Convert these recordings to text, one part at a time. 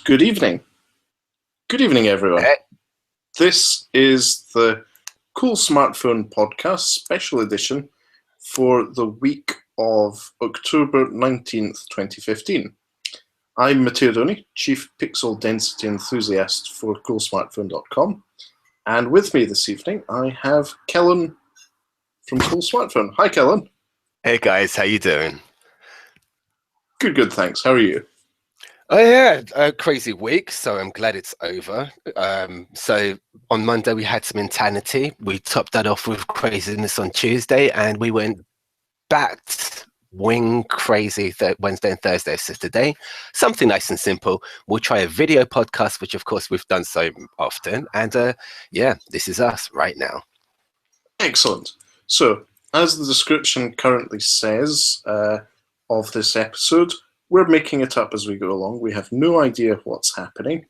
Good evening. Good evening, everyone. Hey. This is the Cool Smartphone Podcast Special Edition for the week of October 19th, 2015. I'm Matteo Doni, Chief Pixel Density Enthusiast for CoolSmartphone.com, and with me this evening I have Kellen from Cool Smartphone. Hi, Kellen. Hey guys, how you doing? Good, thanks. How are you? Oh yeah, a crazy week, so I'm glad it's over. So on Monday we had some insanity. We topped that off with craziness on Tuesday, and we went back wing crazy Wednesday and Thursday. So today, something nice and simple. We'll try a video podcast, which of course we've done so often. And yeah, this is us right now. Excellent. So, as the description currently says of this episode, we're making it up as we go along. We have no idea what's happening.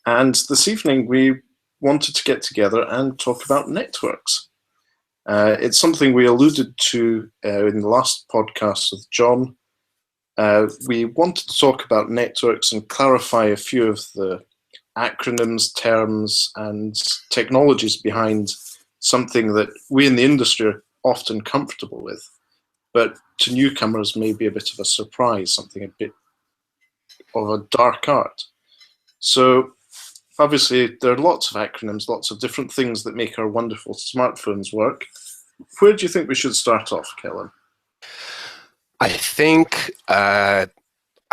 And this evening we wanted to get together and talk about networks. It's something we alluded to in the last podcast with John. We wanted to talk about networks and clarify a few of the acronyms, terms, and technologies behind something that we in the industry are often comfortable with, but to newcomers may be a bit of a surprise, something a bit of a dark art. So obviously there are lots of acronyms, lots of different things that make our wonderful smartphones work. Where do you think we should start off, Kellen? I think, I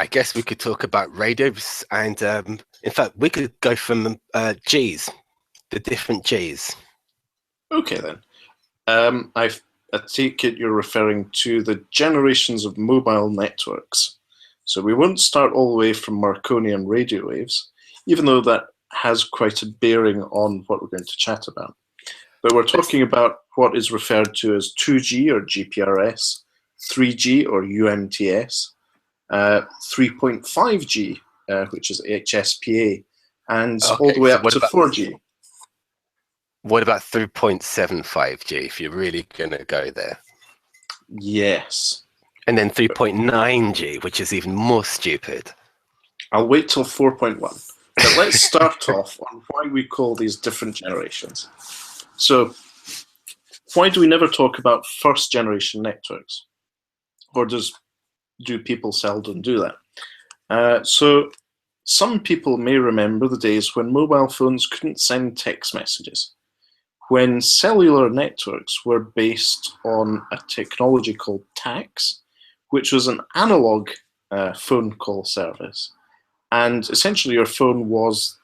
guess we could talk about radios, and in fact we could go from Gs, the different Gs. Okay then. I take it you're referring to the generations of mobile networks. So we won't start all the way from Marconi and radio waves, even though that has quite a bearing on what we're going to chat about. But we're talking about what is referred to as 2G or GPRS, 3G or UMTS, 3.5G, which is HSPA, and all the way up to 4G. What about 3.75G, if you're really going to go there? Yes. And then 3.9G, which is even more stupid. I'll wait till 4.1. But let's start off on why we call these different generations. So, why do we never talk about first generation networks? Or do people seldom do that? So, some people may remember the days when mobile phones couldn't send text messages, when cellular networks were based on a technology called TAX, which was an analog phone call service. And essentially your phone was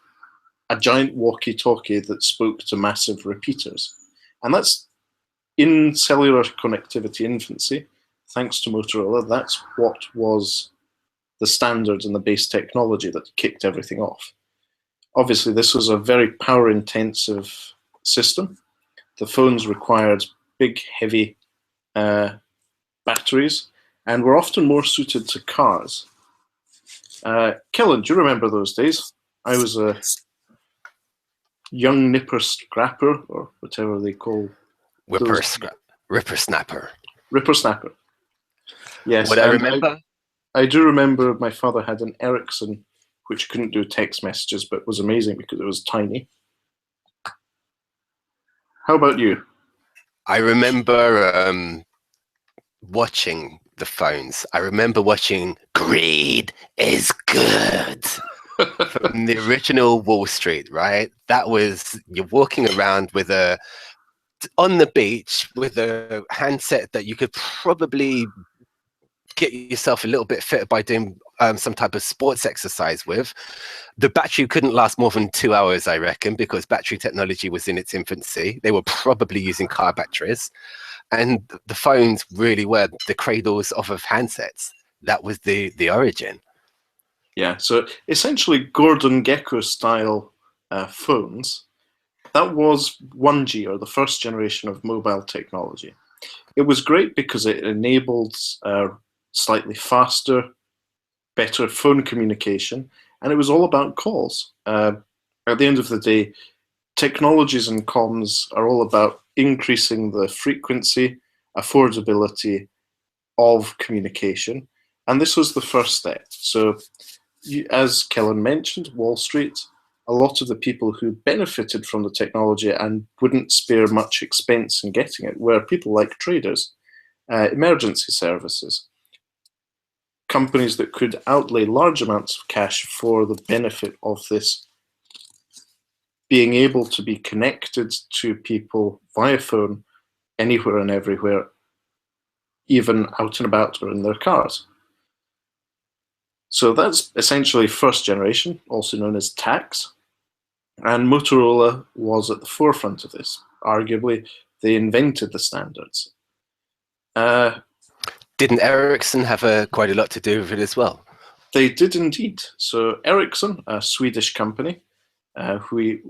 a giant walkie-talkie that spoke to massive repeaters. And that's in cellular connectivity infancy, thanks to Motorola. That's what was the standard and the base technology that kicked everything off. Obviously, this was a very power-intensive system. The phones required big, heavy batteries and were often more suited to cars. Kellen, do you remember those days? I was a young nipper scrapper, or whatever they call Rippersnapper. Rippersnapper. Yes. What I remember? I do remember my father had an Ericsson, which couldn't do text messages, but was amazing because it was tiny. How about you? I remember watching the phones. I remember watching Greed is Good from the original Wall Street, right? That was, you're walking around with on the beach with a handset that you could probably get yourself a little bit fitter by doing some type of sports exercise with. The battery couldn't last more than 2 hours, I reckon, because battery technology was in its infancy. They were probably using car batteries. And the phones really were the cradles of handsets. That was the origin. Yeah, so essentially Gordon Gekko style phones, that was 1G, or the first generation of mobile technology. It was great because it enabled slightly faster, better phone communication, and it was all about calls. At the end of the day, technologies and comms are all about increasing the frequency, affordability of communication, and this was the first step. So as Kellen mentioned, Wall Street, a lot of the people who benefited from the technology and wouldn't spare much expense in getting it were people like traders, emergency services, companies that could outlay large amounts of cash for the benefit of this being able to be connected to people via phone anywhere and everywhere, even out and about or in their cars. So that's essentially first generation, also known as TACS. And Motorola was at the forefront of this. Arguably, they invented the standards. Didn't Ericsson have quite a lot to do with it as well? They did indeed. So Ericsson, a Swedish company, that we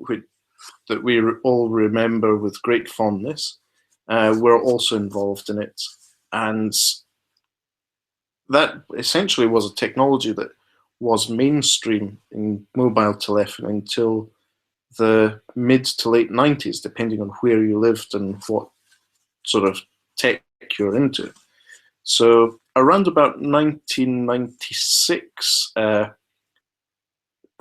all remember with great fondness, were also involved in it. And that essentially was a technology that was mainstream in mobile telephony until the mid to late 90s, depending on where you lived and what sort of tech you're into. So around about 1996, the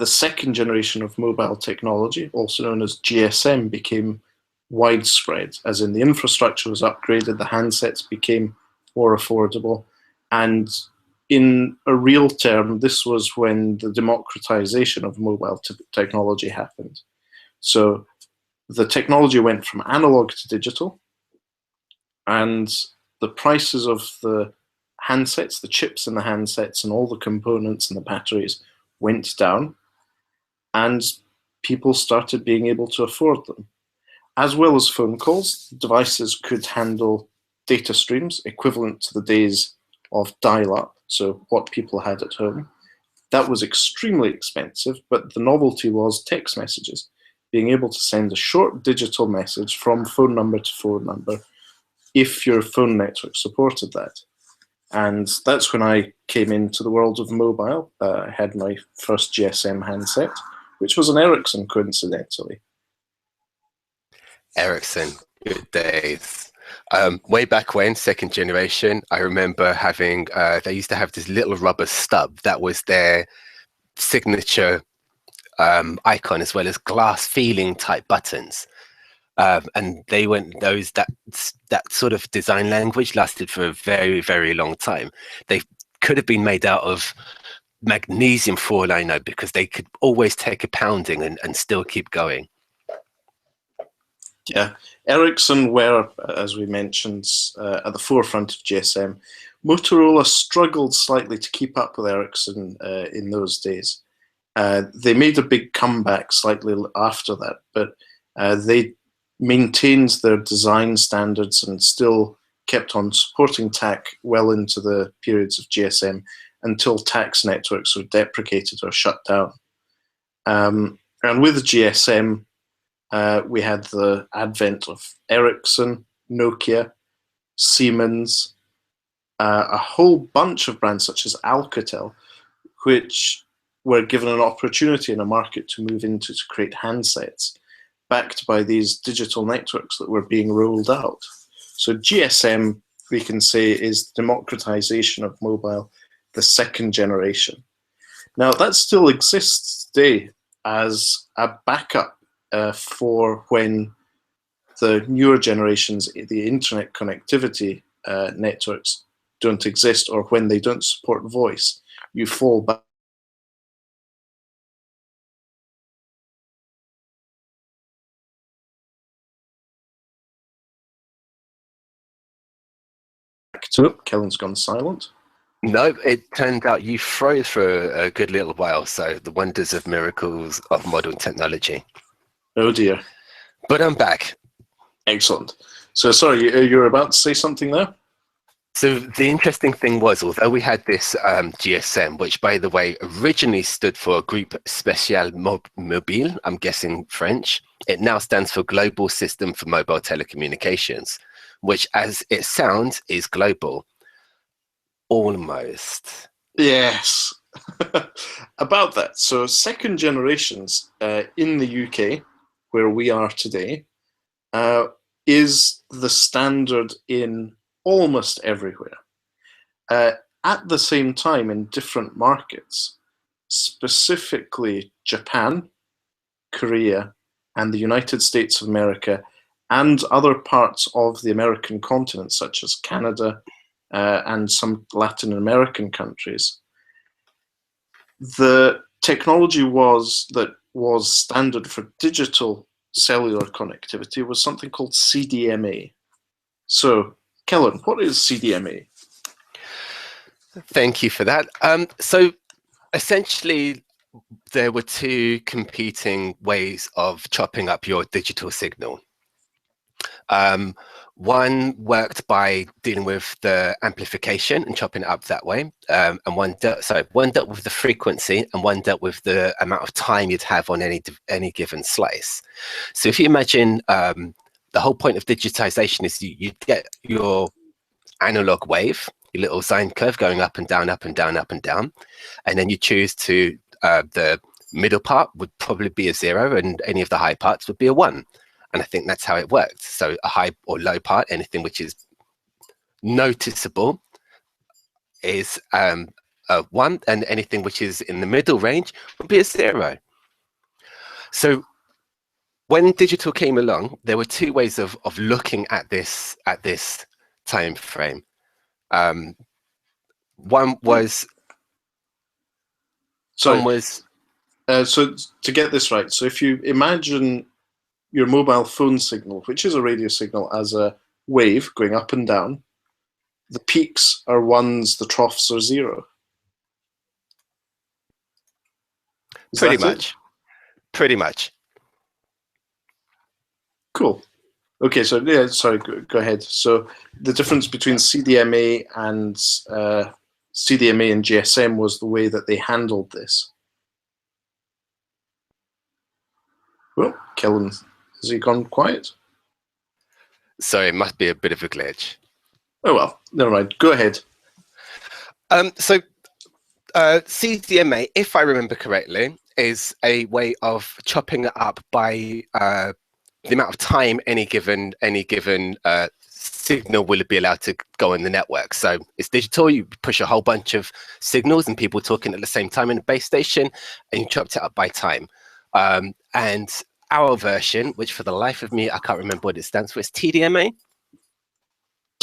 second generation of mobile technology, also known as GSM, became widespread, as in the infrastructure was upgraded, the handsets became more affordable, and in a real term, this was when the democratization of mobile technology happened. So the technology went from analog to digital, and the prices of the handsets, the chips in the handsets, and all the components and the batteries went down, and people started being able to afford them. As well as phone calls, devices could handle data streams equivalent to the days of dial-up, so what people had at home. That was extremely expensive, but the novelty was text messages, being able to send a short digital message from phone number to phone number if your phone network supported that. And that's when I came into the world of mobile. I had my first GSM handset, which was an Ericsson, coincidentally. Ericsson, good days. Way back when, second generation, I remember having, they used to have this little rubber stub that was their signature icon, as well as glass feeling type buttons. And they went that sort of design language lasted for a very, very long time. They could have been made out of magnesium for all I know, because they could always take a pounding and still keep going. Yeah, Ericsson were, as we mentioned, at the forefront of GSM. Motorola struggled slightly to keep up with Ericsson in those days. They made a big comeback slightly after that, but they maintained their design standards and still kept on supporting TAC well into the periods of GSM until TAC's networks were deprecated or shut down. And with GSM, we had the advent of Ericsson, Nokia, Siemens, a whole bunch of brands such as Alcatel, which were given an opportunity in a market to move into to create handsets, backed by these digital networks that were being rolled out. So GSM, we can say, is democratization of mobile, the second generation. Now, that still exists today as a backup for when the newer generations, the internet connectivity networks don't exist, or when they don't support voice. You fall back to it. Kellen's gone silent. No, it turned out you froze for a good little while, so the wonders of miracles of modern technology. Oh dear. But I'm back. Excellent. So sorry, you're about to say something there? So the interesting thing was, although we had this GSM, which by the way originally stood for Groupe Spécial Mobile, I'm guessing French, it now stands for Global System for Mobile Telecommunications, which as it sounds is global. Almost. Yes. About that. So second generations in the UK, where we are today, is the standard in almost everywhere. At the same time, in different markets, specifically Japan, Korea, and the United States of America, and other parts of the American continent, such as Canada and some Latin American countries, the technology that was standard for digital cellular connectivity was something called CDMA. So, Kellen, what is CDMA? Thank you for that. So essentially, there were two competing ways of chopping up your digital signal. One worked by dealing with the amplification and chopping it up that way, and one dealt with the frequency, and one dealt with the amount of time you'd have on any given slice. So if you imagine, the whole point of digitization is you get your analog wave, your little sine curve going up and down, up and down, up and down, and then you choose to the middle part would probably be a 0, and any of the high parts would be a 1. And I think that's how it worked. So a high or low part, anything which is noticeable is a 1, and anything which is in the middle range would be a 0. So when digital came along, there were two ways of looking at this time frame. One was So to get this right, so if you imagine your mobile phone signal, which is a radio signal, as a wave going up and down, the peaks are 1s, the troughs are 0. Pretty much. Pretty much. Cool. Okay, so yeah, sorry, go ahead. So the difference between CDMA and GSM was the way that they handled this. Well, Kellen, has he gone quiet? Sorry, it must be a bit of a glitch. Oh well, never mind. Go ahead. So CDMA, if I remember correctly, is a way of chopping it up by the amount of time any given signal will be allowed to go in the network. So it's digital, you push a whole bunch of signals and people talking at the same time in a base station, and you chopped it up by time. And our version, which for the life of me, I can't remember what it stands for, is TDMA.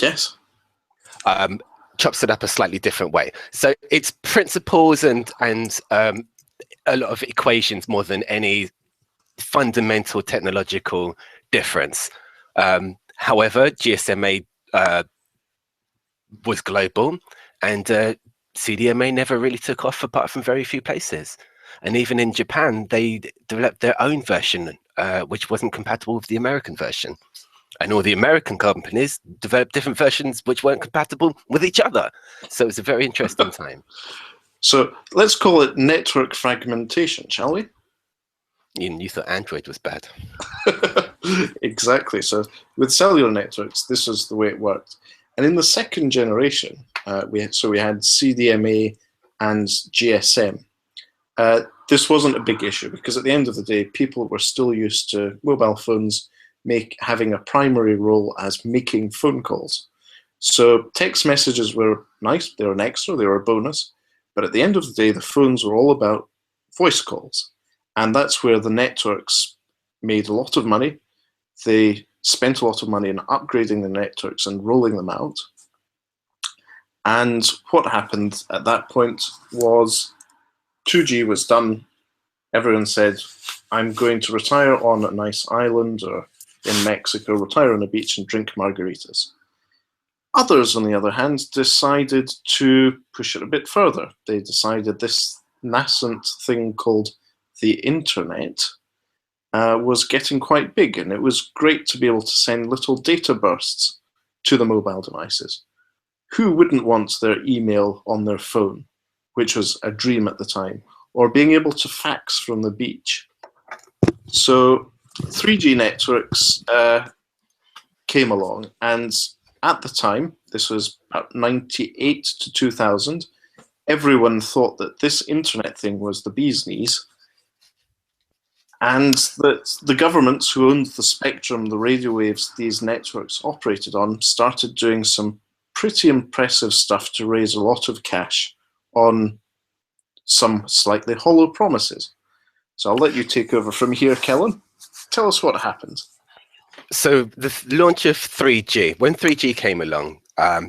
Yes. Chops it up a slightly different way. So it's principles and a lot of equations more than any fundamental technological difference. However, GSMA was global, and CDMA never really took off apart from very few places. And even in Japan, they developed their own version, which wasn't compatible with the American version. And all the American companies developed different versions which weren't compatible with each other. So it was a very interesting time. So let's call it network fragmentation, shall we? You thought Android was bad. Exactly. So with cellular networks, this is the way it worked. And in the second generation, we had CDMA and GSM. This wasn't a big issue because at the end of the day, people were still used to mobile phones having a primary role as making phone calls. So text messages were nice, they were an extra, they were a bonus. But at the end of the day, the phones were all about voice calls. And that's where the networks made a lot of money. They spent a lot of money in upgrading the networks and rolling them out. And what happened at that point was 2G was done. Everyone said, I'm going to retire on a nice island or in Mexico, retire on a beach and drink margaritas. Others, on the other hand, decided to push it a bit further. They decided this nascent thing called the internet was getting quite big, and it was great to be able to send little data bursts to the mobile devices. Who wouldn't want their email on their phone, which was a dream at the time, or being able to fax from the beach? So 3G networks came along, and at the time, this was about 98 to 2000, everyone thought that this internet thing was the bee's knees, and that the governments who owned the spectrum, the radio waves these networks operated on, started doing some pretty impressive stuff to raise a lot of cash on some slightly hollow promises. So I'll let you take over from here, Kellen. Tell us what happened. So the launch of 3G, when 3G came along,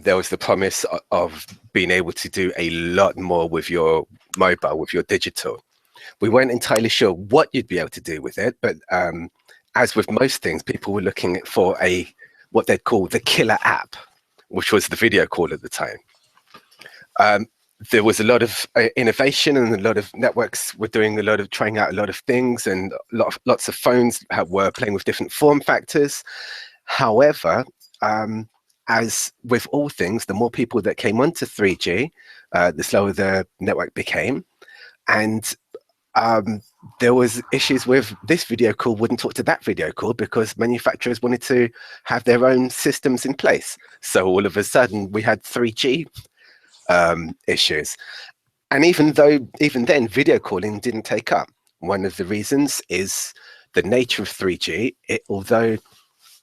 there was the promise of being able to do a lot more with your mobile, with your digital. We weren't entirely sure what you'd be able to do with it, but as with most things, people were looking for what they'd call the killer app, which was the video call at the time. There was a lot of innovation, and a lot of networks were doing trying out a lot of things, and lots of phones were playing with different form factors. However, as with all things, the more people that came onto 3G, the slower the network became. And there was issues with this video call wouldn't talk to that video call because manufacturers wanted to have their own systems in place. So all of a sudden we had 3G issues. And even then, video calling didn't take up. One of the reasons is the nature of 3G. Although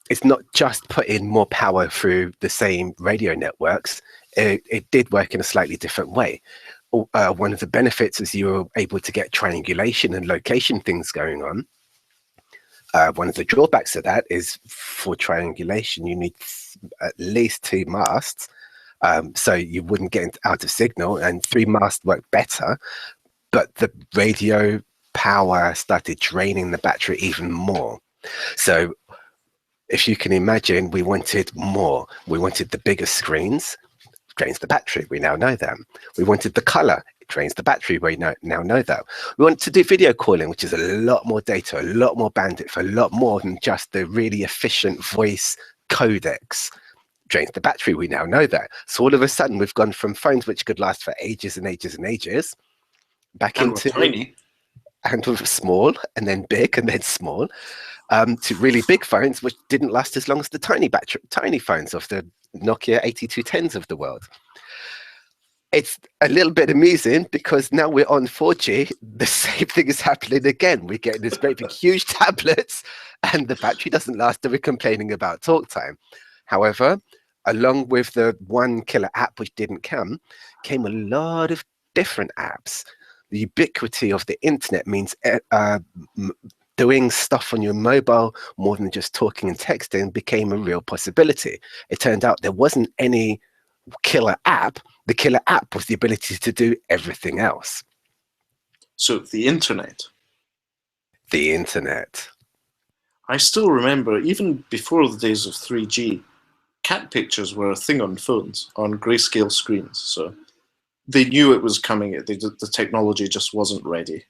it's not just putting more power through the same radio networks, it did work in a slightly different way. One of the benefits is you were able to get triangulation and location things going on. One of the drawbacks of that is for triangulation, you need at least 2 masts. So you wouldn't get out of signal, and 3 masts work better, but the radio power started draining the battery even more. So if you can imagine, we wanted more. We wanted the bigger screens, drains the battery, we now know that. We wanted the color, it drains the battery, we now know that. We wanted to do video calling, which is a lot more data, a lot more bandwidth, a lot more than just the really efficient voice codecs. Drains the battery, we now know that. So all of a sudden we've gone from phones which could last for ages and ages and ages back And into tiny. And with small and then big and then small, to really big phones which didn't last as long as the tiny phones of the Nokia 8210s of the world. It's a little bit amusing because now we're on 4G, the same thing is happening again. We're getting this great big huge tablets and the battery doesn't last, and we're complaining about talk time. However, along with the one killer app which didn't come, came a lot of different apps. The ubiquity of the internet means doing stuff on your mobile more than just talking and texting became a real possibility. It turned out there wasn't any killer app. The killer app was the ability to do everything else. So the internet. The internet. I still remember, even before the days of 3G, cat pictures were a thing on phones, on grayscale screens. So they knew it was coming. The technology just wasn't ready.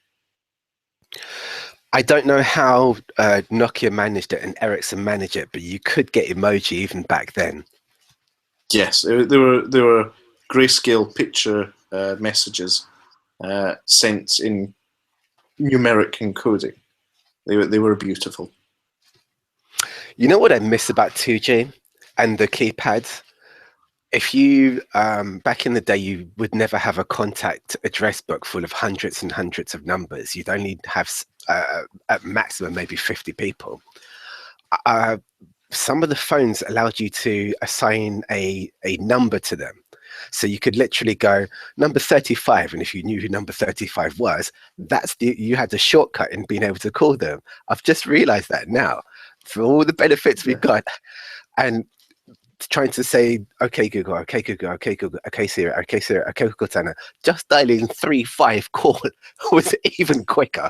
I don't know how Nokia managed it and Ericsson managed it, but you could get emoji even back then. Yes, there were grayscale picture messages sent in numeric encoding. They were beautiful. You know what I miss about 2G and the keypads? If you, back in the day, you would never have a contact address book full of hundreds and hundreds of numbers. You'd only have, at maximum, maybe 50 people. Some of the phones allowed you to assign a number to them. So you could literally go number 35, and if you knew who number 35 was, you had a shortcut in being able to call them. I've just realized that now. For all the benefits we've got, and trying to say, okay Google, okay Google, okay Google, okay Siri, okay Siri, okay Cortana, just dialing 35 call was even quicker.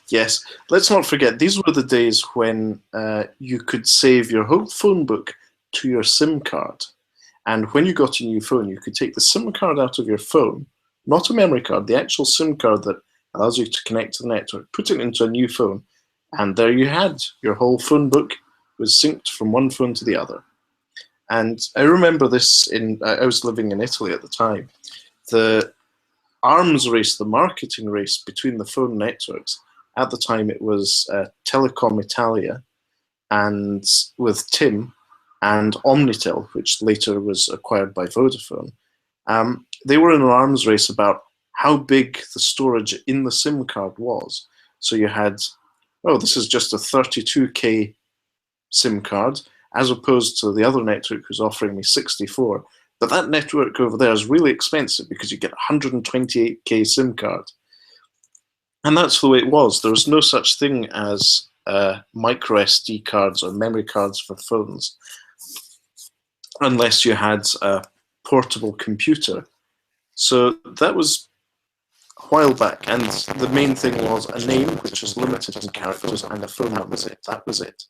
Yes, let's not forget, these were the days when you could save your whole phone book to your SIM card. And when you got a new phone, you could take the SIM card out of your phone, not a memory card, the actual SIM card that allows you to connect to the network, put it into a new phone, and there you had your whole phone book was synced from one phone to the other. And I remember this I was living in Italy at the time. The arms race, the marketing race between the phone networks, at the time it was Telecom Italia and with TIM and Omnitel, which later was acquired by Vodafone. They were in an arms race about how big the storage in the SIM card was. So you had, oh, this is just a 32K SIM card, as opposed to the other network who's offering me 64. But that network over there is really expensive because you get 128K SIM card. And that's the way it was. There was no such thing as micro SD cards or memory cards for phones, unless you had a portable computer. So that was a while back, and the main thing was a name, which was limited in characters, and a phone number. That was it.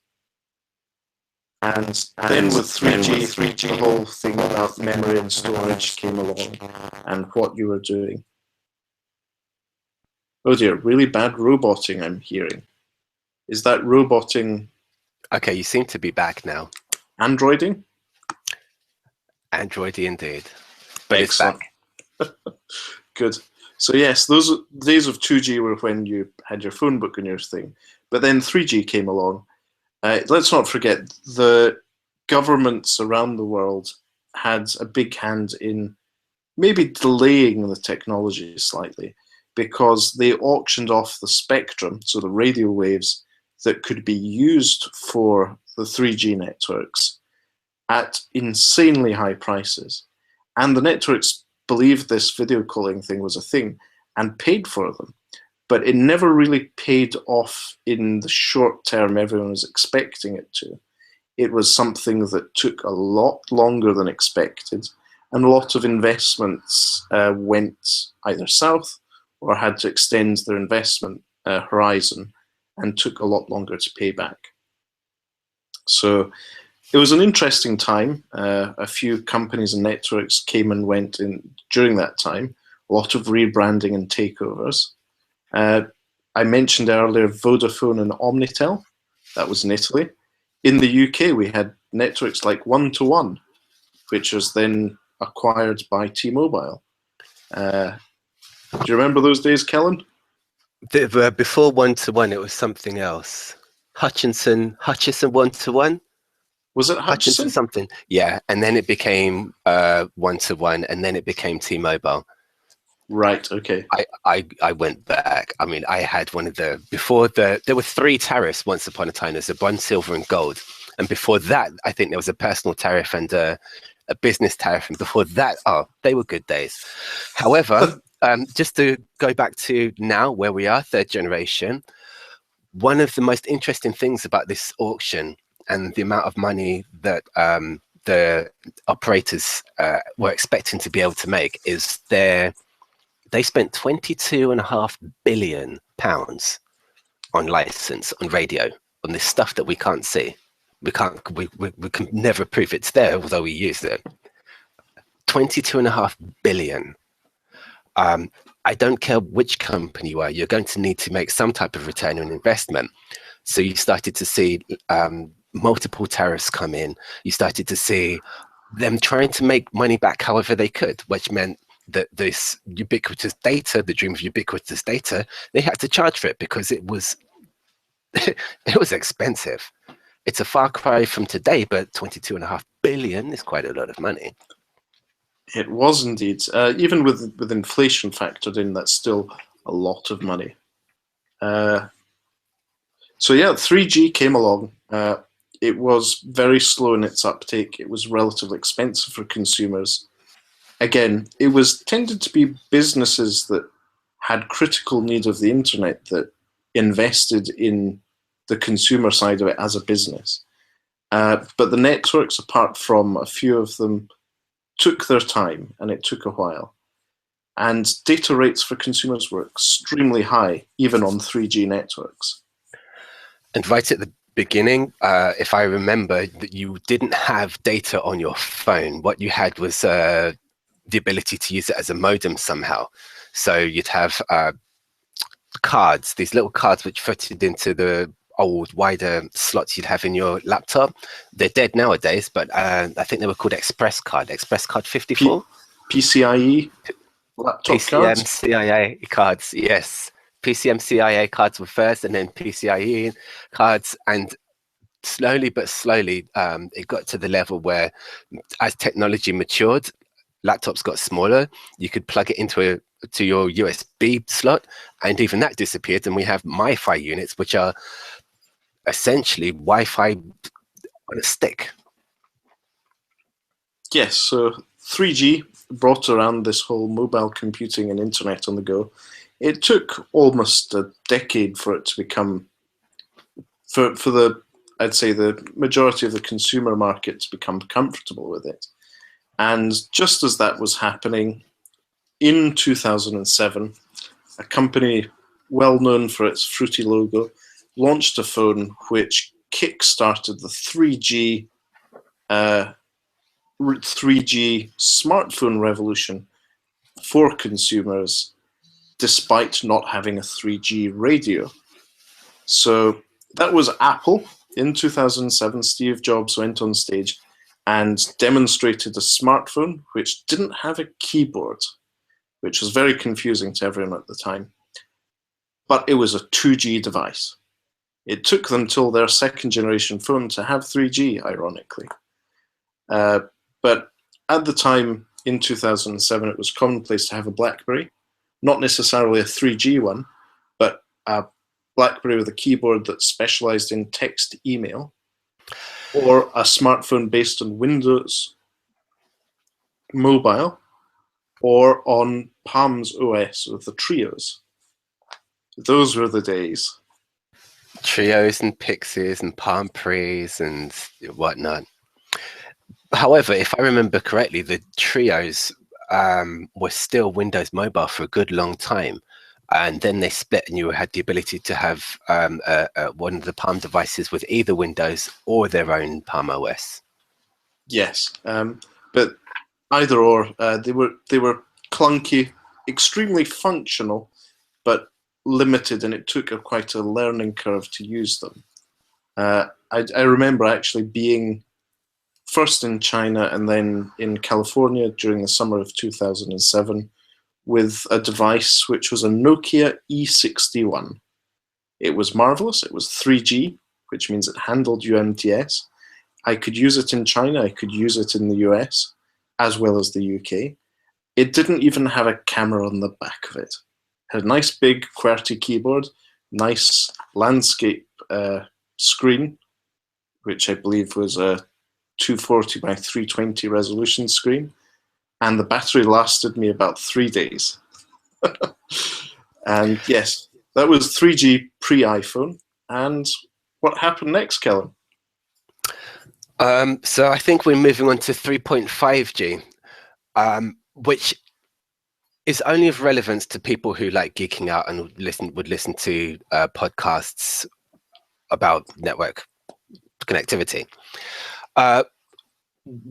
And then with 3G, the whole thing about memory and storage came along, and what you were doing. Oh dear, really bad roboting I'm hearing. Is that roboting? Okay, you seem to be back now. Androiding? Androidy indeed. But excellent. It's back. Good. So yes, those days of 2G were when you had your phone book on your thing. But then 3G came along. Let's not forget, the governments around the world had a big hand in maybe delaying the technology slightly, because they auctioned off the spectrum, so the radio waves that could be used for the 3G networks, at insanely high prices. And the networks believed this video calling thing was a thing and paid for them. But it never really paid off in the short term everyone was expecting it to. It was something that took a lot longer than expected, and a lot of investments went either south or had to extend their investment horizon and took a lot longer to pay back. So it was an interesting time. A few companies and networks came and went during that time, a lot of rebranding and takeovers. I mentioned earlier Vodafone and Omnitel. That was in Italy. In the UK, we had networks like 1-to-1, which was then acquired by T-Mobile. Do you remember those days, Kellen? Before 1-to-1, it was something else. Hutchison 1-to-1. Was it Hutchison? Something, yeah. And then it became 1-to-1, and then it became T-Mobile. Right. Okay. I went back. I mean, I had one of there were 3 tariffs once upon a time. There's a bronze, silver, and gold. And before that, I think there was a personal tariff and a business tariff. And before that, they were good days. However, just to go back to now where we are, 3rd generation, one of the most interesting things about this auction and the amount of money that the operators were expecting to be able to make is they spent £22.5 billion on license, on radio, on this stuff that we can't see. We can never prove it's there, although we use it. 22.5 billion. I don't care which company you are, you're going to need to make some type of return on investment. So you started to see multiple tariffs come in. You started to see them trying to make money back however they could, which meant that this ubiquitous data, the dream of ubiquitous data, they had to charge for it because it was it was expensive. It's a far cry from today, but 22.5 billion is quite a lot of money. It was indeed. Even with inflation factored in, that's still a lot of money. So yeah, 3G came along. It was very slow in its uptake. It was relatively expensive for consumers. Again, it was tended to be businesses that had critical need of the internet that invested in the consumer side of it as a business. But the networks, apart from a few of them, took their time, and it took a while. And data rates for consumers were extremely high, even on 3G networks. And right at the beginning, if I remember, that you didn't have data on your phone. What you had was the ability to use it as a modem somehow. So you'd have cards, these little cards which fitted into the old wider slots you'd have in your laptop. They're dead nowadays, but I think they were called Express Card 54. PCIe laptop cards? PCMCIA cards, yes. PCMCIA cards were first, and then PCIe cards, and slowly but slowly it got to the level where, as technology matured, laptops got smaller. You could plug it into your USB slot, and even that disappeared, and we have MiFi units, which are essentially Wi-Fi on a stick. Yes, so 3G brought around this whole mobile computing and internet on the go. It took almost a decade for it to become, I'd say the majority of the consumer market to become comfortable with it. And just as that was happening, in 2007, a company well known for its fruity logo launched a phone which kick-started the 3G 3G smartphone revolution for consumers, despite not having a 3G radio. So that was Apple. In 2007, Steve Jobs went on stage and demonstrated a smartphone which didn't have a keyboard, which was very confusing to everyone at the time. But it was a 2G device. It took them till their second generation phone to have 3G, ironically. But at the time, in 2007, it was commonplace to have a BlackBerry, not necessarily a 3G one, but a BlackBerry with a keyboard that specialized in text email, or a smartphone based on Windows Mobile, or on Palm's OS with the Trios. Those were the days. Trios and Pixies and Palm Pres and whatnot. However, if I remember correctly, the Trios were still Windows Mobile for a good long time. And then they split and you had the ability to have one of the Palm devices with either Windows or their own Palm OS. Yes, but either or, they were clunky, extremely functional, but limited, and it took quite a learning curve to use them. I remember actually being first in China and then in California during the summer of 2007 with a device which was a Nokia E61. It was marvelous. It was 3G, which means it handled UMTS. I could use it in China. I could use it in the US, as well as the UK. It didn't even have a camera on the back of it. It had a nice big QWERTY keyboard, nice landscape screen, which I believe was a 240 by 320 resolution screen, and the battery lasted me about 3 days. And yes, that was 3G pre-iPhone. And what happened next, Kellen? So I think we're moving on to 3.5G, which is only of relevance to people who like geeking out and would listen to podcasts about network connectivity.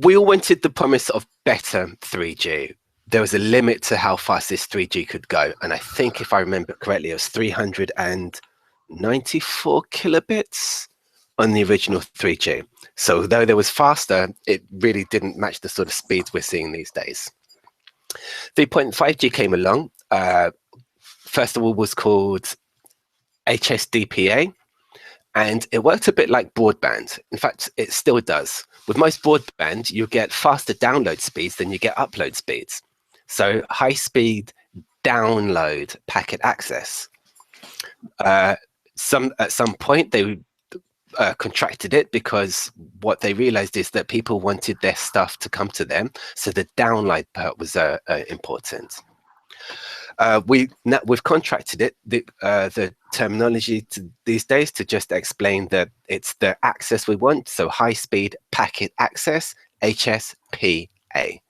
We all wanted the promise of better 3G. There was a limit to how fast this 3G could go. And I think if I remember correctly, it was 394 kilobits on the original 3G. So though there was faster, it really didn't match the sort of speeds we're seeing these days. 3.5G came along. First of all was called HSDPA. And it worked a bit like broadband. In fact, it still does. With most broadband, you get faster download speeds than you get upload speeds. So high-speed download packet access. At some point, they contracted it because what they realized is that people wanted their stuff to come to them. So the download part was important. We've contracted it, the terminology these days, to just explain that it's the access we want. So high speed packet access, HSPA.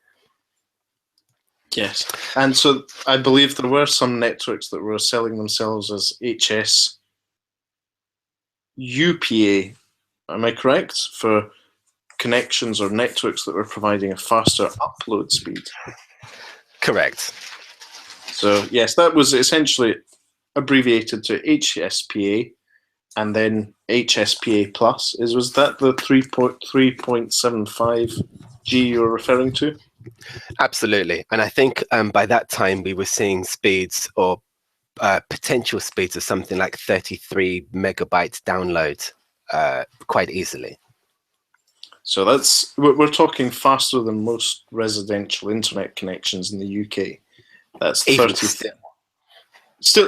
Yes, and so I believe there were some networks that were selling themselves as HSUPA. Am I correct? For connections or networks that were providing a faster upload speed. Correct. So yes, that was essentially abbreviated to HSPA, and then HSPA plus. Was that the 3.75G you're referring to? Absolutely, and I think by that time we were seeing speeds or potential speeds of something like 33 megabytes download quite easily. So we're talking faster than most residential internet connections in the UK. That's 30.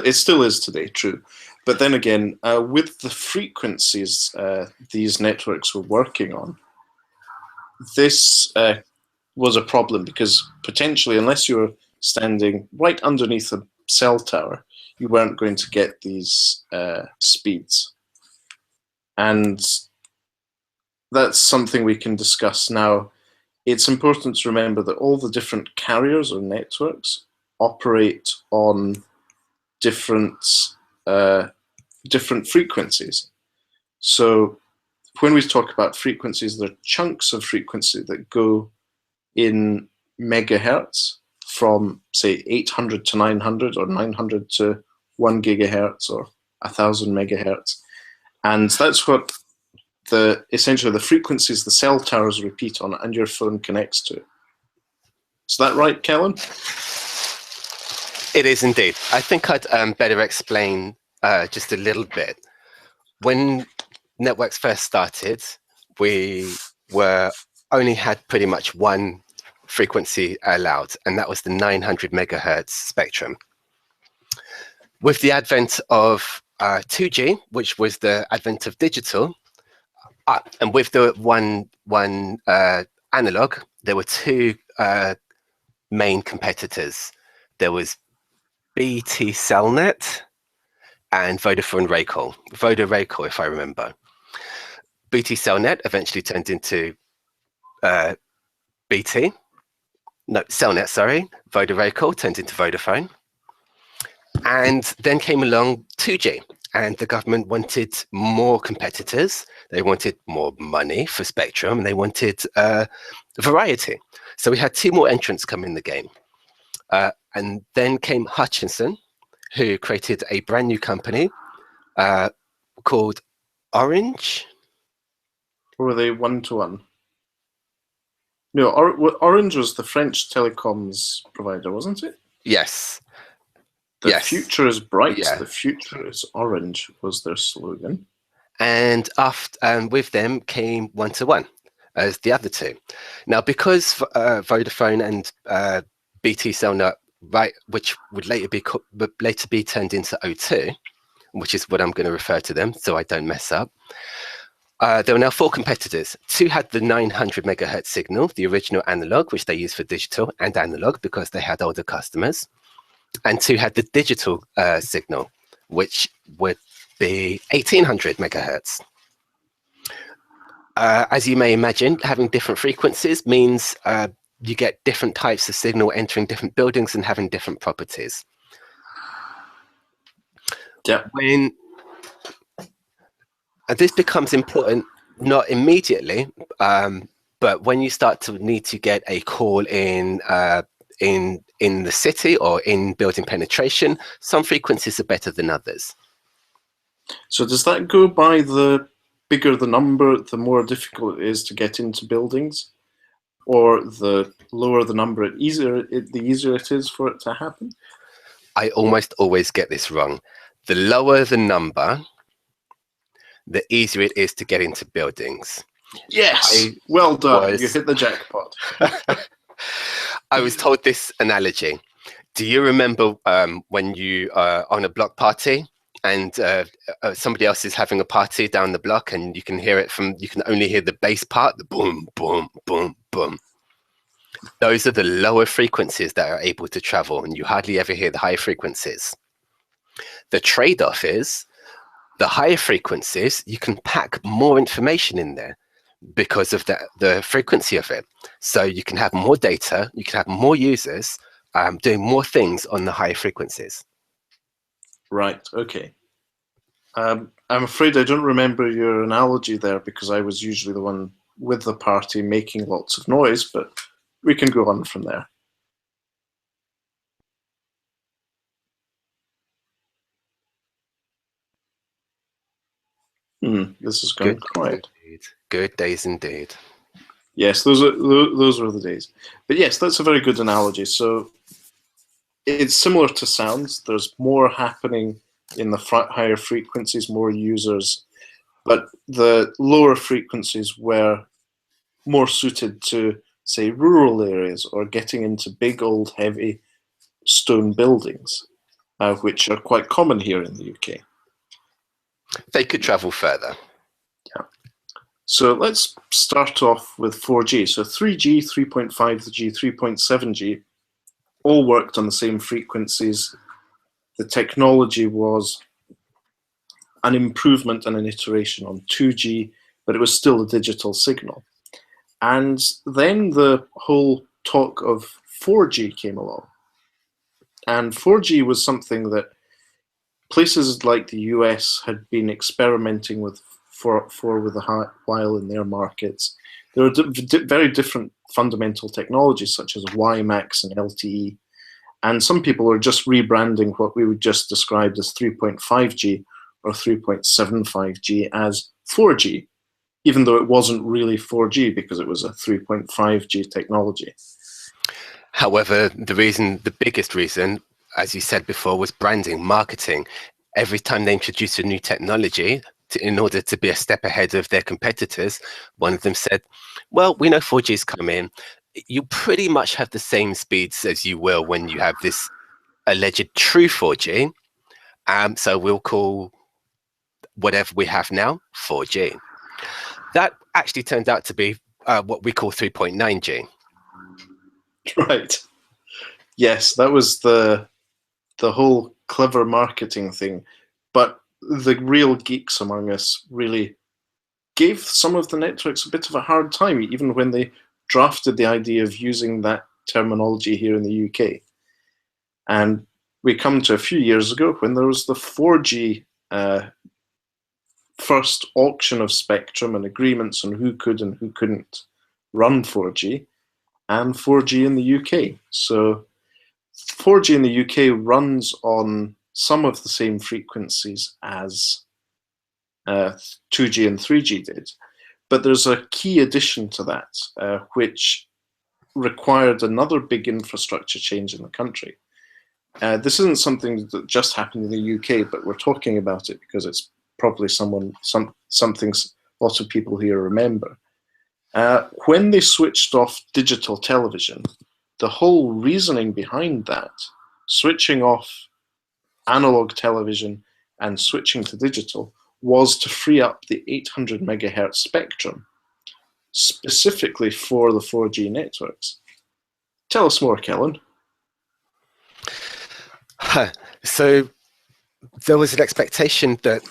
It still is today, true. But then again, with the frequencies these networks were working on, this was a problem because potentially, unless you were standing right underneath a cell tower, you weren't going to get these speeds. And that's something we can discuss now. It's important to remember that all the different carriers or networks operate on different frequencies. So when we talk about frequencies, there are chunks of frequency that go in megahertz from, say, 800 to 900 or 900 to 1 gigahertz or 1,000 megahertz. And that's what essentially the frequencies the cell towers repeat on and your phone connects to. Is that right, Kellen? It is indeed. I think I'd better explain just a little bit. When networks first started, we only had pretty much one frequency allowed, and that was the 900 megahertz spectrum. With the advent of 2G, which was the advent of digital, and with the one analog, there were two main competitors. There was BT Cellnet and Vodafone Racal. Voda Racal, if I remember. BT Cellnet eventually turned into BT. No, Cellnet, sorry. Voda Racal turned into Vodafone. And then came along 2G, and the government wanted more competitors. They wanted more money for spectrum, and they wanted variety. So we had two more entrants come in the game. And then came Hutchinson, who created a brand new company called Orange. Or were they one-to-one? No, Orange was the French telecoms provider, wasn't it? Yes. The future is bright, Yeah. The future is orange was their slogan. And with them came one-to-one as the other two. Now, because Vodafone and BT Cellnet, which would later be turned into O2, which is what I'm going to refer to them so I don't mess up. There were now four competitors. Two had the 900 megahertz signal, the original analog, which they used for digital and analog because they had older customers. And two had the digital signal, which would be 1800 megahertz. As you may imagine, having different frequencies means you get different types of signal entering different buildings and having different properties. Yeah. This becomes important, not immediately, but when you start to need to get a call in the city or in building penetration, some frequencies are better than others. So does that go by the bigger the number, the more difficult it is to get into buildings? Or the lower the number, the easier it is for it to happen? I almost always get this wrong. The lower the number, the easier it is to get into buildings. Yes, well done. You hit the jackpot. I was told this analogy. Do you remember when you are on a block party and somebody else is having a party down the block and you can only hear the bass part, the boom, boom, boom, boom. Those are the lower frequencies that are able to travel, and you hardly ever hear the high frequencies. The trade-off is the higher frequencies, you can pack more information in there because of the frequency of it. So you can have more data, you can have more users doing more things on the higher frequencies. Right, okay. I'm afraid I don't remember your analogy there because I was usually the one with the party making lots of noise, but we can go on from there. This is going quiet. Good days indeed. Yes, those were the days. But yes, that's a very good analogy. So it's similar to sounds. There's more happening in the higher frequencies, more users, but the lower frequencies were more suited to, say, rural areas or getting into big, old, heavy stone buildings, which are quite common here in the UK. They could travel further. Yeah. So let's start off with 4G. So 3G, 3.5G, 3.7G all worked on the same frequencies. The technology was an improvement and an iteration on 2G, but it was still a digital signal. And then the whole talk of 4G came along. And 4G was something that places like the US had been experimenting with for with a while in their markets. There are very different fundamental technologies such as WiMAX and LTE. And some people are just rebranding what we would just describe as 3.5G or 3.75G as 4G, even though it wasn't really 4G because it was a 3.5G technology. However, the biggest reason, as you said before, was branding, marketing. Every time they introduced a new technology, in order to be a step ahead of their competitors, one of them said, well, we know 4G's coming. You pretty much have the same speeds as you will when you have this alleged true 4G. So we'll call whatever we have now 4G. That actually turned out to be what we call 3.9G. Right. Yes, that was the whole clever marketing thing. But the real geeks among us really gave some of the networks a bit of a hard time, even when they drafted the idea of using that terminology here in the UK. And we come to a few years ago when there was the 4G first auction of spectrum and agreements on who could and who couldn't run 4G, and 4G in the UK. So 4G in the UK runs on some of the same frequencies as 2G and 3G did, but there's a key addition to that, which required another big infrastructure change in the country. This isn't something that just happened in the UK, but we're talking about it because it's probably something lots of people here remember. When they switched off digital television, the whole reasoning behind that, switching off analog television and switching to digital, was to free up the 800 megahertz spectrum, specifically for the 4G networks. Tell us more, Kellen. So there was an expectation that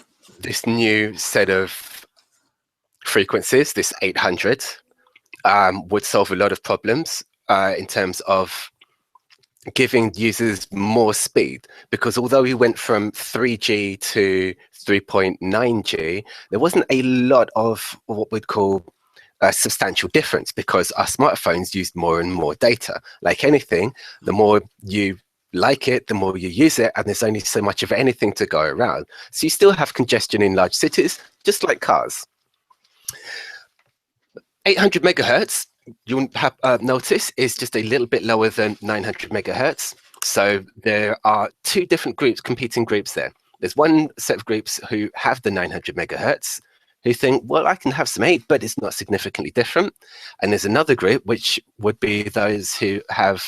this new set of frequencies, this 800, would solve a lot of problems in terms of giving users more speed, because although we went from 3G to 3.9G, there wasn't a lot of what we'd call a substantial difference, because our smartphones used more and more data. Like anything, the more you like it, the more you use it, and there's only so much of anything to go around. So you still have congestion in large cities, just like cars. 800 megahertz, you'll have notice, is just a little bit lower than 900 megahertz. So there are two different groups, competing groups there. There's one set of groups who have the 900 megahertz, who think, well, I can have some 8, but it's not significantly different. And there's another group, which would be those who have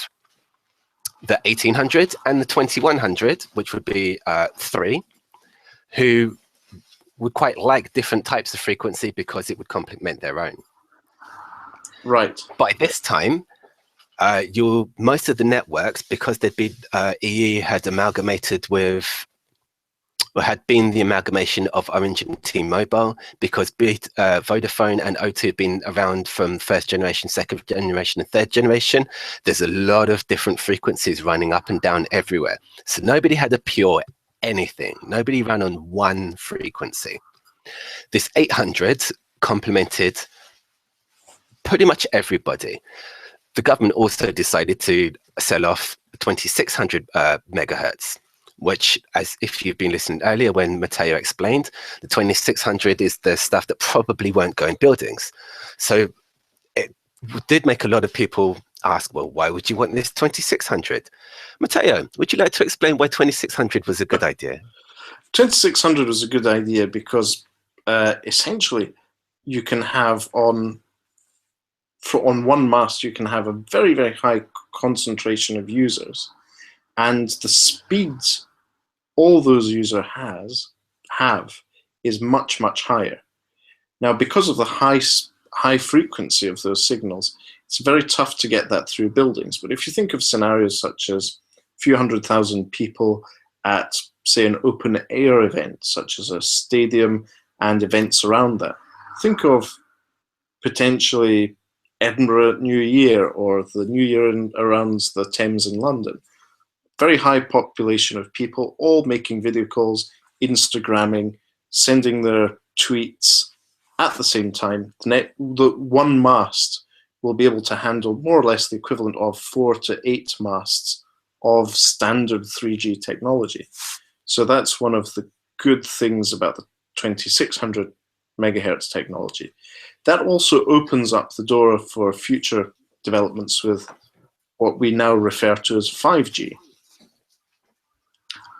the 1800 and the 2100, which would be 3, who would quite like different types of frequency because it would complement their own. Right. By this time, most of the networks, because they'd been EE had amalgamated with, or had been the amalgamation of Orange and T-Mobile, because Vodafone and O2 have been around from first generation, second generation, and third generation. There's a lot of different frequencies running up and down everywhere. So nobody had a pure anything. Nobody ran on one frequency. This 800 complemented pretty much everybody. The government also decided to sell off 2600 megahertz, which, as if you've been listening earlier when Matteo explained, the 2600 is the stuff that probably won't go in buildings. So it did make a lot of people ask, well, why would you want this 2600? Matteo, would you like to explain why 2600 was a good idea? 2600 was a good idea because essentially you can have on one mast, you can have a very, very high concentration of users, and the speeds all those users have is much, much higher. Now, because of the high frequency of those signals, it's very tough to get that through buildings. But if you think of scenarios such as a few 100,000 people at, say, an open air event, such as a stadium and events around that, think of potentially Edinburgh New Year or the New Year around the Thames in London. Very high population of people all making video calls, Instagramming, sending their tweets at the same time. The one mast will be able to handle more or less the equivalent of 4 to 8 masts of standard 3G technology. So that's one of the good things about the 2600 megahertz technology. That also opens up the door for future developments with what we now refer to as 5G.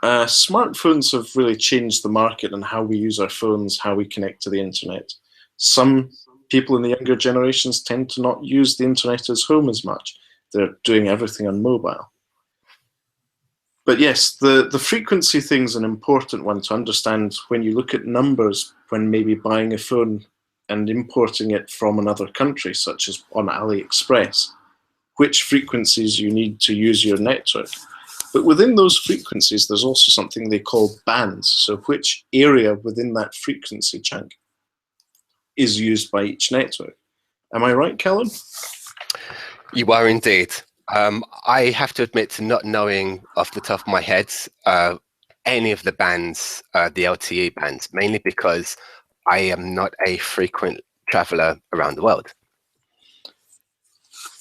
Smartphones have really changed the market and how we use our phones, how we connect to the internet. Some people in the younger generations tend to not use the internet at home as much. They're doing everything on mobile. But yes, the frequency thing's an important one to understand when you look at numbers when maybe buying a phone and importing it from another country, such as on AliExpress, which frequencies you need to use your network. But within those frequencies, there's also something they call bands. So which area within that frequency chunk is used by each network. Am I right, Callum? You are indeed. I have to admit to not knowing off the top of my head any of the bands, the LTE bands, mainly because I am not a frequent traveler around the world.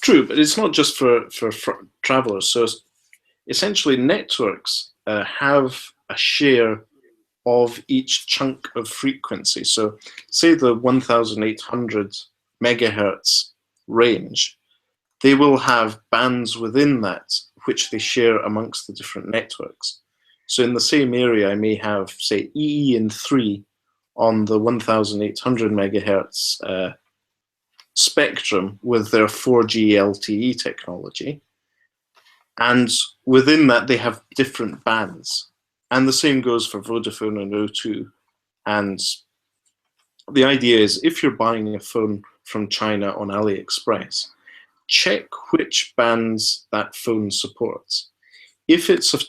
True, but it's not just for travelers. So essentially, networks have a share of each chunk of frequency. So say the 1800 megahertz range, they will have bands within that which they share amongst the different networks. So in the same area, I may have, say, EE and 3 on the 1800 megahertz spectrum with their 4G LTE technology. And within that, they have different bands. And the same goes for Vodafone and O2. And the idea is if you're buying a phone from China on AliExpress, check which bands that phone supports. If it's a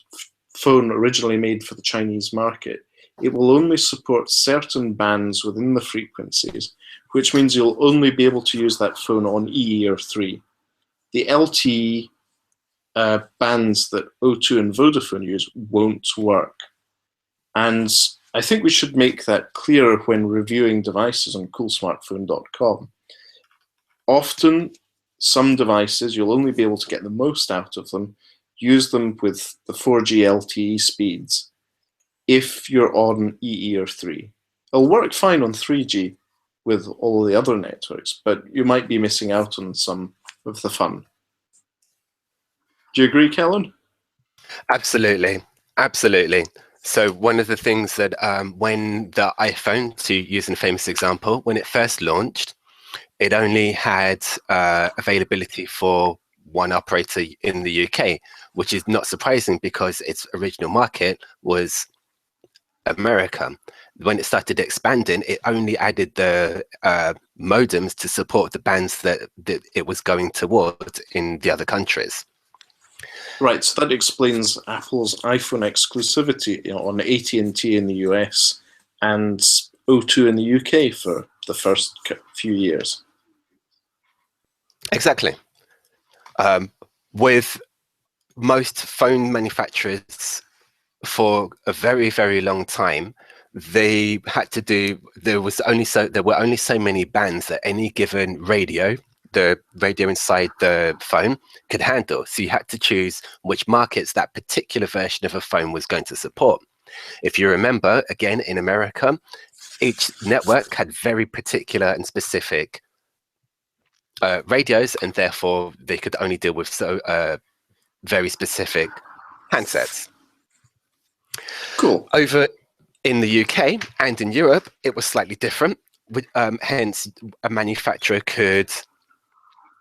phone originally made for the Chinese market, it will only support certain bands within the frequencies, which means you'll only be able to use that phone on EE or 3. The LTE bands that O2 and Vodafone use won't work. And I think we should make that clearer when reviewing devices on coolsmartphone.com. Often, some devices, you'll only be able to get the most out of them, use them with the 4G LTE speeds if you're on EE or 3. It'll work fine on 3G with all the other networks, but you might be missing out on some of the fun. Do you agree, Kellen? Absolutely, absolutely. So one of the things that when the iPhone, to use a famous example, when it first launched, it only had availability for one operator in the UK, which is not surprising because its original market was America. When it started expanding, it only added the modems to support the bands that it was going toward in the other countries. Right, so that explains Apple's iPhone exclusivity, on AT&T in the US and O2 in the UK for the first few years. Exactly. With most phone manufacturers for a very, very long time, they had to do, there were only so many bands that any given radio, the radio inside the phone, could handle. So you had to choose which markets that particular version of a phone was going to support. If you remember, again, in America, each network had very particular and specific radios, and therefore they could only deal with very specific handsets. Cool. Over in the UK and in Europe, it was slightly different. Hence, a manufacturer could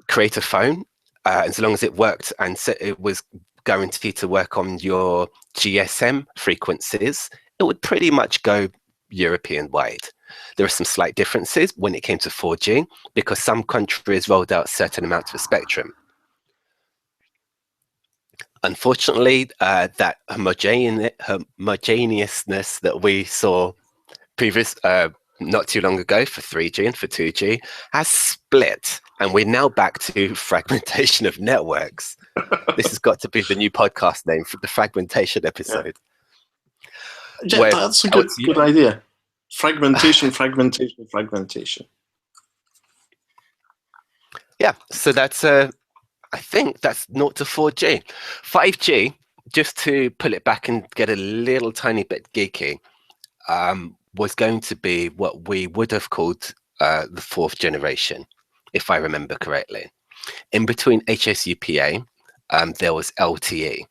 create a phone, as long as it worked and it was guaranteed to work on your GSM frequencies, it would pretty much go European-wide. There are some slight differences when it came to 4G because some countries rolled out certain amounts of spectrum. Unfortunately, that homogeneousness that we saw not too long ago for 3G and for 2G has split, and we're now back to fragmentation of networks. This has got to be the new podcast name for the fragmentation episode. Yeah, that's a good idea. Fragmentation, fragmentation, fragmentation. Yeah, so that's I think that's 0 to 4G. 5G, just to pull it back and get a little tiny bit geeky, was going to be what we would have called the fourth generation, if I remember correctly. In between HSUPA, there was LTE.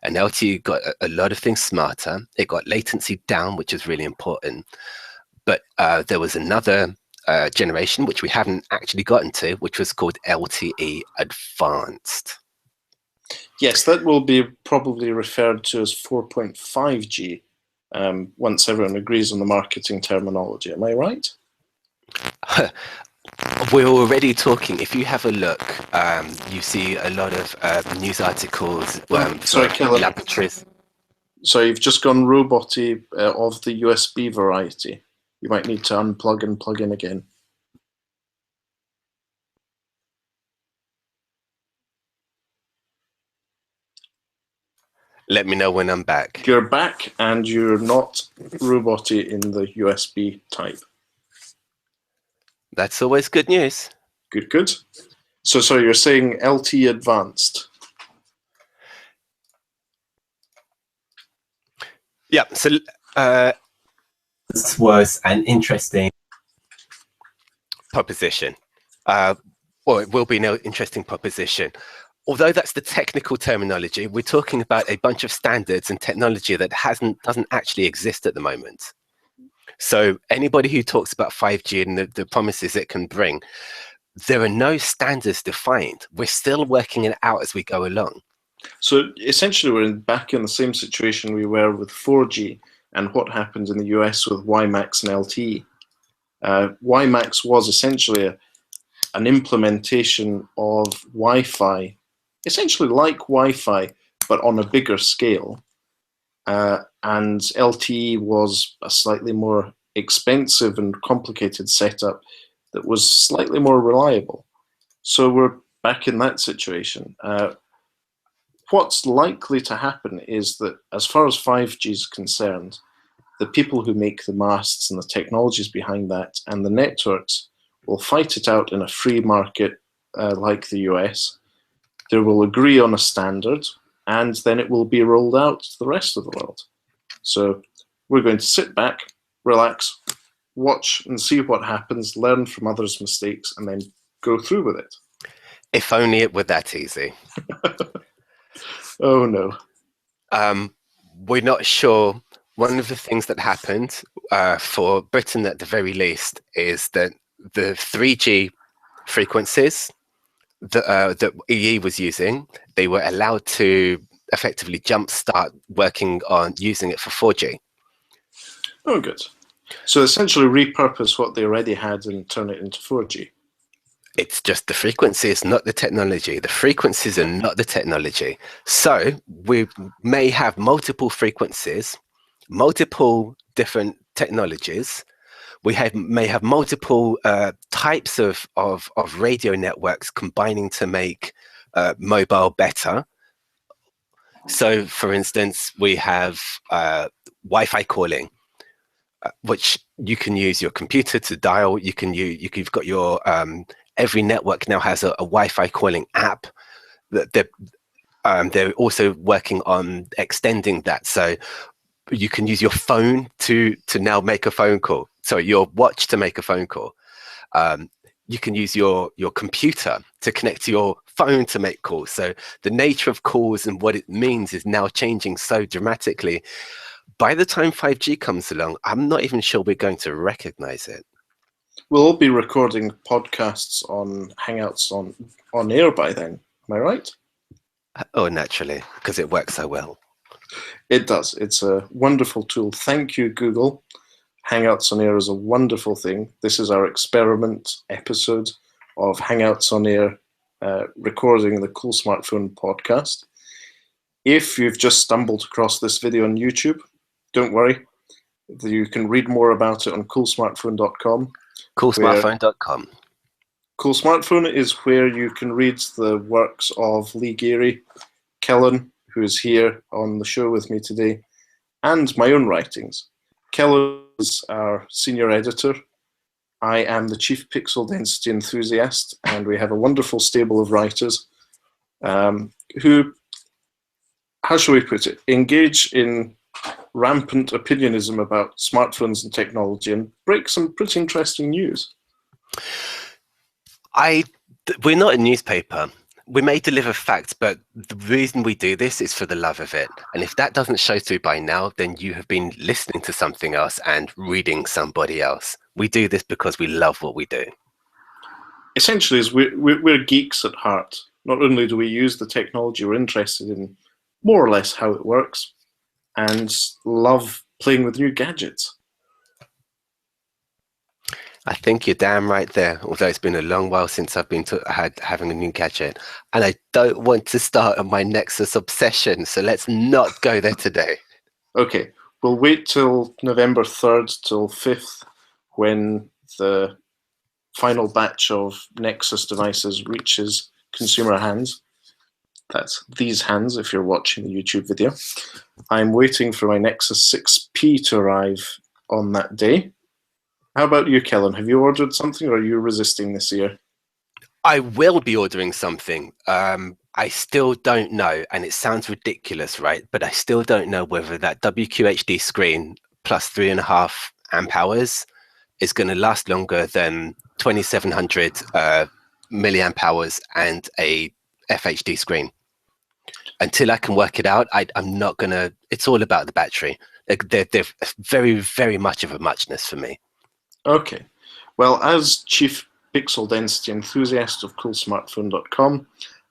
And LTE got a lot of things smarter. It got latency down, which is really important. But there was another generation, which we haven't actually gotten to, which was called LTE Advanced. Yes, that will be probably referred to as 4.5G once everyone agrees on the marketing terminology. Am I right? We're already talking. If you have a look, you see a lot of news articles. Sorry, Keller. Laboratories. So you've just gone roboty of the USB variety. You might need to unplug and plug in again. Let me know when I'm back. You're back, and you're not roboty in the USB type. That's always good news. Good, good. So you're saying LTE Advanced. Yeah, so this was an interesting proposition. Well, it will be an interesting proposition. Although that's the technical terminology, we're talking about a bunch of standards and technology that doesn't actually exist at the moment. So anybody who talks about 5G and the promises it can bring, there are no standards defined. We're still working it out as we go along. So essentially, we're back in the same situation we were with 4G and what happened in the US with WiMAX and LTE. WiMAX was essentially an implementation of Wi-Fi, essentially like Wi-Fi, but on a bigger scale. And LTE was a slightly more expensive and complicated setup that was slightly more reliable. So we're back in that situation. What's likely to happen is that as far as 5G is concerned, the people who make the masts and the technologies behind that and the networks will fight it out in a free market like the US. They will agree on a standard, and then it will be rolled out to the rest of the world. So we're going to sit back, relax, watch and see what happens, learn from others' mistakes, and then go through with it. If only it were that easy. Oh, no. We're not sure. One of the things that happened for Britain, at the very least, is that the 3G frequencies that EE was using, they were allowed to effectively jumpstart working on using it for 4G. Oh, good. So essentially repurpose what they already had and turn it into 4G. It's just the frequencies, not the technology. The frequencies are not the technology. So we may have multiple frequencies, multiple different technologies. We may have multiple types of radio networks combining to make mobile better. So, for instance, we have Wi-Fi calling, which you can use your computer to dial. You've got your every network now has a Wi-Fi calling app. They're also working on extending that, so you can use your phone to now make a phone call. So your watch to make a phone call. You can use your computer to connect to your phone to make calls. So the nature of calls and what it means is now changing so dramatically. By the time 5G comes along, I'm not even sure we're going to recognize it. We'll all be recording podcasts on Hangouts on air by then. Am I right? Oh, naturally, because it works so well. It does. It's a wonderful tool. Thank you, Google. Hangouts on Air is a wonderful thing. This is our experiment episode of Hangouts on Air, recording the Cool Smartphone podcast. If you've just stumbled across this video on YouTube, don't worry. You can read more about it on coolsmartphone.com. Coolsmartphone.com. Cool Smartphone is where you can read the works of Lee Geary, Kellen, who is here on the show with me today, and my own writings. Kellen is our senior editor. I am the chief pixel density enthusiast, and we have a wonderful stable of writers who, how shall we put it, engage in rampant opinionism about smartphones and technology and break some pretty interesting news. We're not a newspaper. We may deliver facts, but the reason we do this is for the love of it. And if that doesn't show through by now, then you have been listening to something else and reading somebody else. We do this because we love what we do. Essentially, we're geeks at heart. Not only do we use the technology, we're interested in more or less how it works and love playing with new gadgets. I think you're damn right there, although it's been a long while since I've been having a new gadget. And I don't want to start on my Nexus obsession, so let's not go there today. Okay, we'll wait till November 3rd till 5th when the final batch of Nexus devices reaches consumer hands. That's these hands if you're watching the YouTube video. I'm waiting for my Nexus 6P to arrive on that day. How about you, Kellen? Have you ordered something, or are you resisting this year? I will be ordering something. I still don't know, and it sounds ridiculous, right? But I still don't know whether that WQHD screen plus 3.5 amp hours is going to last longer than 2700 milliamp hours and a FHD screen. Until I can work it out, I'm not going to. It's all about the battery. They're very, very much of a muchness for me. Okay. Well, as chief pixel density enthusiast of coolsmartphone.com,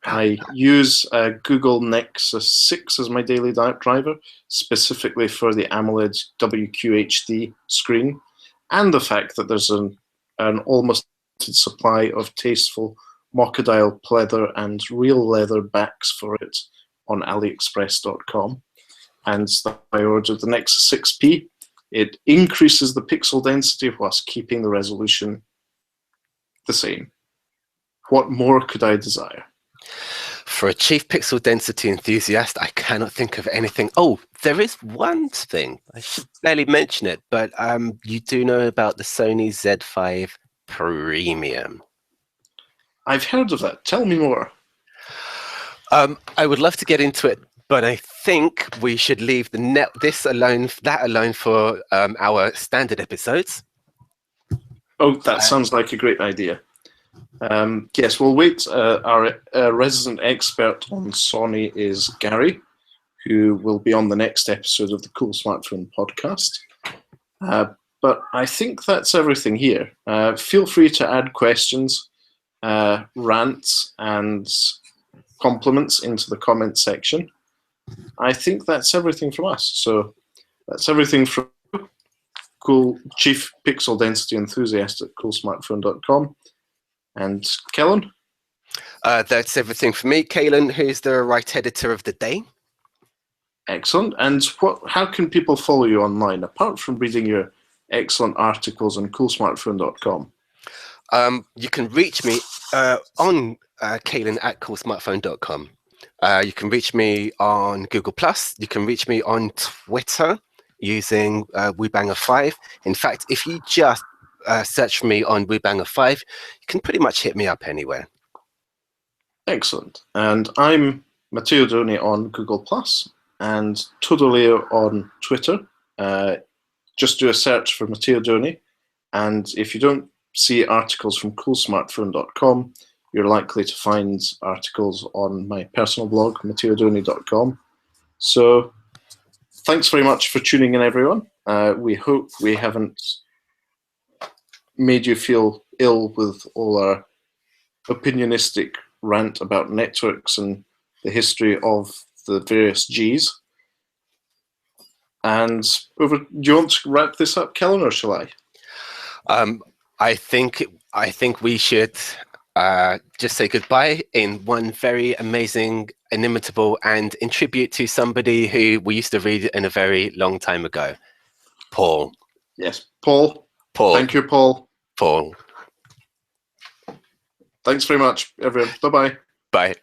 I use Google Nexus 6 as my daily driver, specifically for the AMOLED WQHD screen, and the fact that there's an almost supply of tasteful Mocadile pleather and real leather backs for it on AliExpress.com. And I ordered the Nexus 6P. It increases the pixel density whilst keeping the resolution the same. What more could I desire? For a chief pixel density enthusiast, I cannot think of anything. Oh, there is one thing. I should barely mention it, but you do know about the Sony Z5 Premium. I've heard of that. Tell me more. I would love to get into it, but I think we should leave that alone for our standard episodes. Oh, that sounds like a great idea. Yes, we'll wait. Our resident expert on Sony is Gary, who will be on the next episode of the Cool Smartphone podcast. But I think that's everything here. Feel free to add questions, rants, and compliments into the comment section. I think that's everything from us. So that's everything from Cool Chief Pixel Density Enthusiast at coolsmartphone.com. And Kellen? That's everything for me. Kalen, who's the right editor of the day. Excellent. And how can people follow you online, apart from reading your excellent articles on coolsmartphone.com? You can reach me on Kalen at coolsmartphone.com. You can reach me on Google+. You can reach me on Twitter using WeBanger5. In fact, if you just search for me on WeBanger5, you can pretty much hit me up anywhere. Excellent. And I'm Matteo Doni on Google+, and Todoleo on Twitter. Just do a search for Matteo Doni, and if you don't see articles from coolsmartphone.com, you're likely to find articles on my personal blog, matteodoni.com. So thanks very much for tuning in, everyone. We hope we haven't made you feel ill with all our opinionistic rant about networks and the history of the various Gs. And do you want to wrap this up, Kellen, or shall I? I think we should just say goodbye in one very amazing, inimitable, and in tribute to somebody who we used to read in a very long time ago, Paul. Yes, Paul. Paul. Thank you, Paul. Paul. Thanks very much, everyone. Bye-bye. Bye.